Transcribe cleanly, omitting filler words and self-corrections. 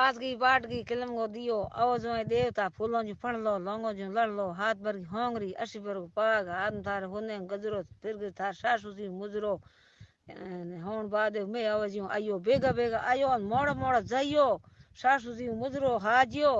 पास गई बाट गई किलम गो दियो आओ जो देवता फूलों जी फण लो लौंगो जी लड़ लो हाथ भर की होंगरी अशी भर पाग हाथ थार होने गजरो फिर थार सासू जी मुजरो होण बाद मैं आवाज आयो बेगा बेगा आयो मोड़ा मोड़ा जाइयो सासू जी मुजरो हाजियो